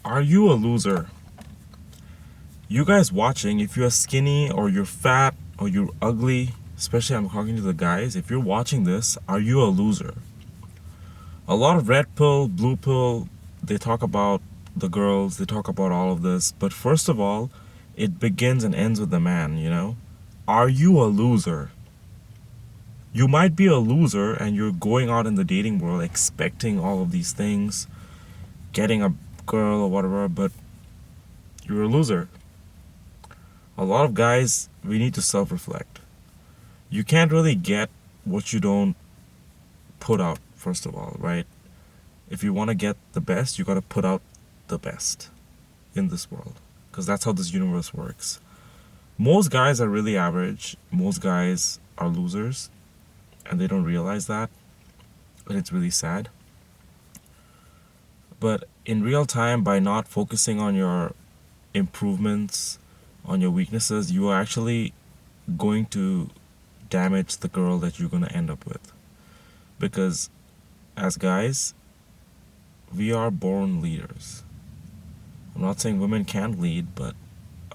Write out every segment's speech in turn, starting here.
Are you a loser? You guys watching, if you're skinny or you're fat or you're ugly, especially I'm talking to the guys, if you're watching this, are you a loser? A lot of red pill, blue pill, they talk about the girls, they talk about all of this, but first of all, it begins and ends with the man, you know? Are you a loser? You might be a loser and you're going out in the dating world expecting all of these things, getting a girl or whatever, but you're a loser. A lot of guys, we need to self reflect. You can't really get what you don't put out, first of all, right? If you want to get the best, you got to put out the best in this world, because that's how this universe works. Most guys are really average, most guys are losers, and they don't realize that, and it's really sad. But in real time, by not focusing on your improvements, on your weaknesses, you are actually going to damage the girl that you're going to end up with. Because as guys, we are born leaders. I'm not saying women can't lead, but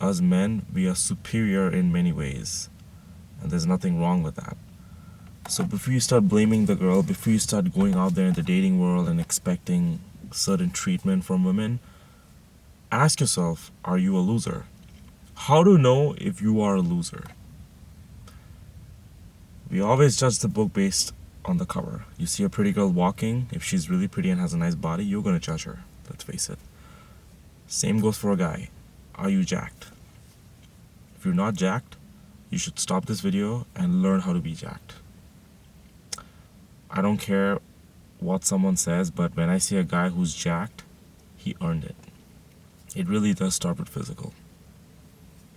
as men, we are superior in many ways. And there's nothing wrong with that. So before you start blaming the girl, before you start going out there in the dating world and expecting certain treatment from women, ask yourself, are you a loser? How to know if you are a loser? We always judge the book based on the cover. You see a pretty girl walking, if she's really pretty and has a nice body, you're gonna judge her. Let's face it. Same goes for a guy. Are you jacked? If you're not jacked, you should stop this video and learn how to be jacked. I don't care what someone says, but when I see a guy who's jacked, he earned it. It really does start with physical.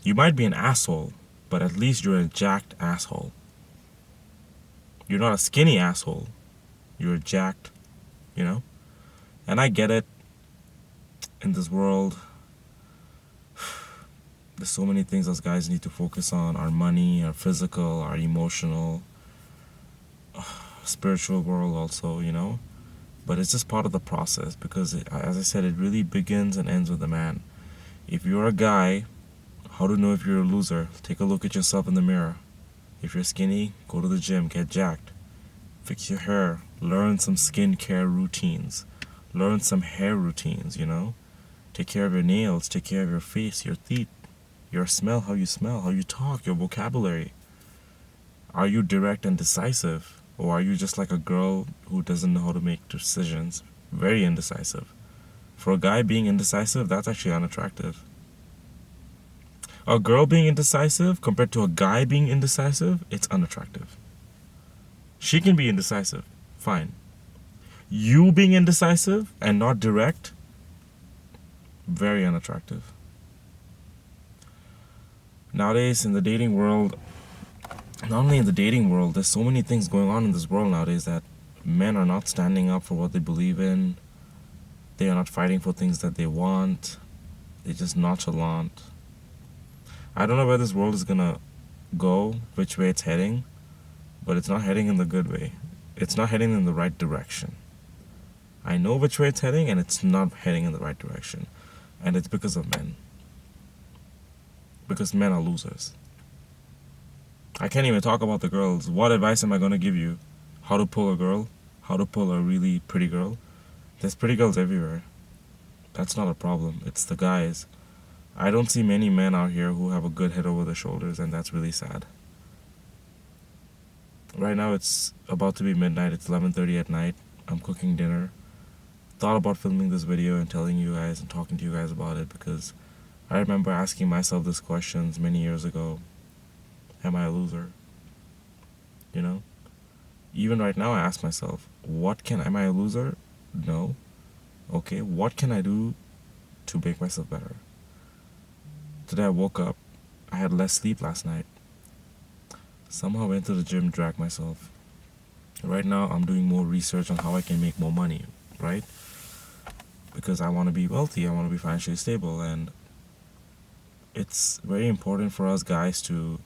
You might be an asshole, but at least you're a jacked asshole. You're not a skinny asshole. You're a jacked, you know? And I get it. In this world, there's so many things us guys need to focus on. Our money, our physical, our emotional, spiritual world also, you know? But it's just part of the process because, as I said, it really begins and ends with the man. If you're a guy, how to know if you're a loser? Take a look at yourself in the mirror. If you're skinny, go to the gym, get jacked. Fix your hair. Learn some skincare routines. Learn some hair routines, you know? Take care of your nails, take care of your face, your teeth, your smell, how you talk, your vocabulary. Are you direct and decisive? Or are you just like a girl who doesn't know how to make decisions? Very indecisive. For a guy being indecisive, that's actually unattractive. A girl being indecisive compared to a guy being indecisive, it's unattractive. She can be indecisive, fine. You being indecisive and not direct, very unattractive. Nowadays, in the dating world, not only in the dating world, there's so many things going on in this world nowadays that men are not standing up for what they believe in. They are not fighting for things that they want. They're just nonchalant. I don't know where this world is gonna go, which way it's heading, but it's not heading in the good way. It's not heading in the right direction. I know which way it's heading, and it's not heading in the right direction. And it's because of men. Because men are losers. I can't even talk about the girls. What advice am I going to give you? How to pull a girl? How to pull a really pretty girl? There's pretty girls everywhere. That's not a problem. It's the guys. I don't see many men out here who have a good head over their shoulders, and that's really sad. Right now it's about to be midnight. It's 11:30 at night. I'm cooking dinner. Thought about filming this video and telling you guys and talking to you guys about it because I remember asking myself these questions many years ago. Am I a loser? You know? Even right now I ask myself, am I a loser? No. Okay, what can I do to make myself better? Today I woke up, I had less sleep last night. Somehow went to the gym, dragged myself. Right now I'm doing more research on how I can make more money, right? Because I want to be wealthy, I want to be financially stable, and it's very important for us guys to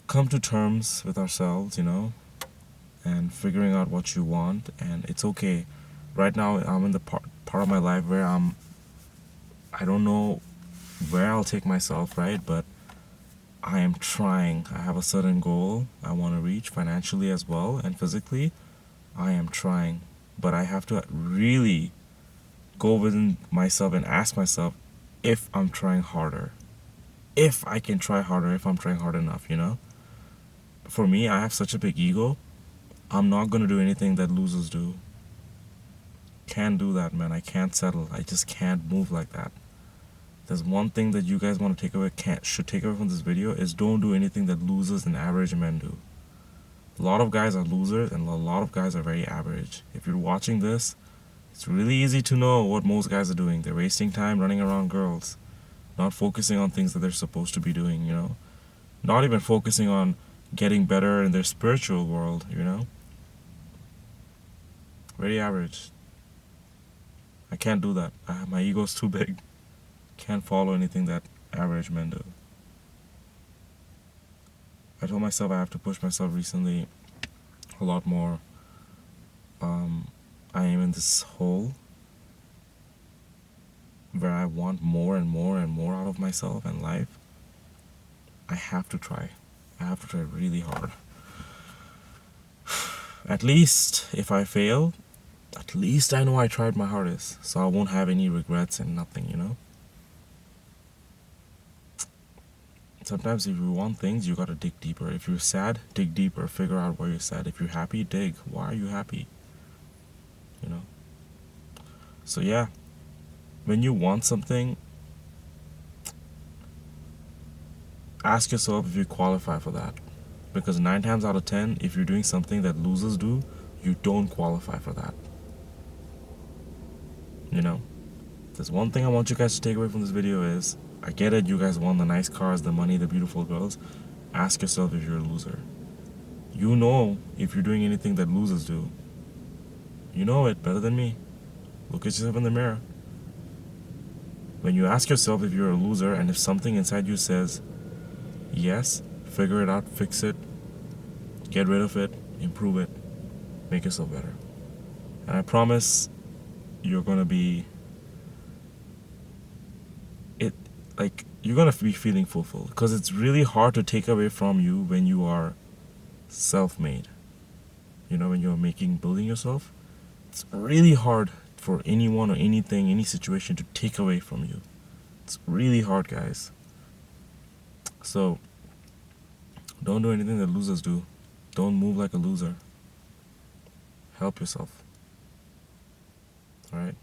come to terms with ourselves, you know, and figuring out what you want. And it's okay. Right now I'm in the part of my life where I don't know where I'll take myself, right? But I am trying. I have a certain goal I want to reach financially as well and physically. I am trying, but I have to really go within myself and ask myself if I'm trying harder. If I can try harder, if I'm trying hard enough, you know? For me, I have such a big ego. I'm not going to do anything that losers do. Can't do that, man. I can't settle. I just can't move like that. There's one thing that you guys want to take away, should take away from this video, is don't do anything that losers and average men do. A lot of guys are losers and a lot of guys are very average. If you're watching this, it's really easy to know what most guys are doing. They're wasting time running around girls, not focusing on things that they're supposed to be doing, you know? Not even focusing on getting better in their spiritual world, you know? Very average. I can't do that. My ego's too big. Can't follow anything that average men do. I told myself I have to push myself recently a lot more. I am in this hole where I want more and more and more out of myself and life. I have to try. I have to try really hard. At least if I fail, at least I know I tried my hardest, so I won't have any regrets and nothing, you know? Sometimes if you want things, you gotta dig deeper. If you're sad, dig deeper. Figure out why you're sad. If you're happy, dig. Why are you happy? You know? So yeah, when you want something, ask yourself if you qualify for that. Because 9 times out of 10, if you're doing something that losers do, you don't qualify for that. You know? There's one thing I want you guys to take away from this video is, I get it, you guys want the nice cars, the money, the beautiful girls. Ask yourself if you're a loser. You know if you're doing anything that losers do. You know it better than me. Look at yourself in the mirror. When you ask yourself if you're a loser and if something inside you says, yes, figure it out, fix it, get rid of it, improve it, make yourself better. And I promise you're gonna be you're gonna be feeling fulfilled, because it's really hard to take away from you when you are self-made. You know, when you're building yourself, it's really hard for anyone or anything, any situation to take away from you. It's really hard, guys. So don't do anything that losers do. Don't move like a loser. Help yourself. All right?